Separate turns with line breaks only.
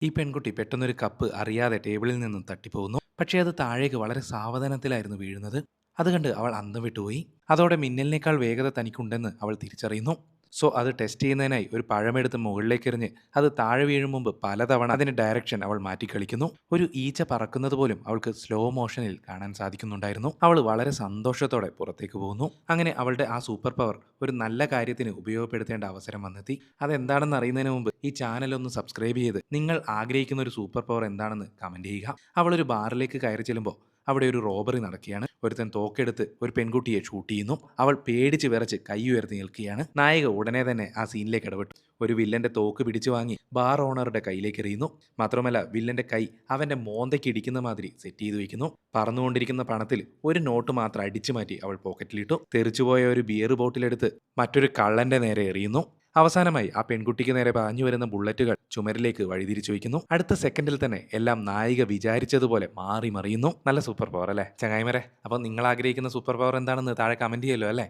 ഈ പെൺകുട്ടി പെട്ടെന്നൊരു കപ്പ് അറിയാതെ ടേബിളിൽ നിന്നും തട്ടിപ്പോകുന്നു. പക്ഷേ അത് താഴേക്ക് വളരെ സാവധാനത്തിലായിരുന്നു വീഴുന്നത്. അത് കണ്ട് അവൾ അന്തം വിട്ടുപോയി. അതോടെ മിന്നലിനേക്കാൾ വേഗത തനിക്കുണ്ടെന്ന് അവൾ തിരിച്ചറിയുന്നു. സോ അത് ടെസ്റ്റ് ചെയ്യുന്നതിനായി ഒരു പഴമെടുത്ത് മുകളിലേക്ക് എറിഞ്ഞ് അത് താഴെ വീഴും മുമ്പ് പലതവണ അതിന്റെ ഡയറക്ഷൻ അവൾ മാറ്റിക്കളിക്കുന്നു. ഒരു ഈച്ച പറക്കുന്നത് പോലും അവൾക്ക് സ്ലോ മോഷനിൽ കാണാൻ സാധിക്കുന്നുണ്ടായിരുന്നു. അവൾ വളരെ സന്തോഷത്തോടെ പുറത്തേക്ക് പോകുന്നു. അങ്ങനെ അവളുടെ ആ സൂപ്പർ പവർ ഒരു നല്ല കാര്യത്തിന് ഉപയോഗപ്പെടുത്തേണ്ട അവസരം വന്നെത്തി. അതെന്താണെന്ന് അറിയുന്നതിന് മുമ്പ് ഈ ചാനൽ ഒന്ന് സബ്സ്ക്രൈബ് ചെയ്ത് നിങ്ങൾ ആഗ്രഹിക്കുന്ന ഒരു സൂപ്പർ പവർ എന്താണെന്ന് കമന്റ് ചെയ്യുക. അവളൊരു ബാറിലേക്ക് കയറി ചെല്ലുമ്പോൾ അവിടെ ഒരു റോബറി നടക്കുകയാണ്. ഒരുത്തൻ തോക്കെടുത്ത് ഒരു പെൺകുട്ടിയെ ഷൂട്ട് ചെയ്യുന്നു. അവൾ പേടിച്ച് വിറച്ച് കൈ ഉയർത്തി നിൽക്കുകയാണ്. നായിക ഉടനെ തന്നെ ആ സീനിലേക്ക് ഇടപെട്ടു. ഒരു വില്ലന്റെ തോക്ക് പിടിച്ചു വാങ്ങി ബാർ ഓണറുടെ കയ്യിലേക്ക് എറിയുന്നു. മാത്രമല്ല വില്ലന്റെ കൈ അവന്റെ മോന്തയ്ക്ക് ഇടിക്കുന്ന മാതിരി സെറ്റ് ചെയ്ത് വെക്കുന്നു. പറന്നുകൊണ്ടിരിക്കുന്ന പണത്തിൽ ഒരു നോട്ട് മാത്രം അടിച്ചു മാറ്റി അവൾ പോക്കറ്റിലിട്ടു. തെറിച്ചുപോയ ഒരു ബിയർ ബോട്ടിലെടുത്ത് മറ്റൊരു കള്ളന്റെ നേരെ എറിയുന്നു. അവസാനമായി ആ പെൺകുട്ടിക്ക് നേരെ പാഞ്ഞു വരുന്ന ബുള്ളറ്റുകൾ ചുമരിലേക്ക് വഴിതിരിച്ചു വയ്ക്കുന്നു. അടുത്ത സെക്കൻഡിൽ തന്നെ എല്ലാം നായിക വിചാരിച്ചതുപോലെ മാറി മറിയുന്നു. നല്ല സൂപ്പർ പവർ അല്ലേ ചങ്ങായിമാരെ? അപ്പോൾ നിങ്ങൾ ആഗ്രഹിക്കുന്ന സൂപ്പർ പവർ എന്താണെന്ന് താഴെ കമന്റ് ചെയ്യല്ലോ അല്ലേ?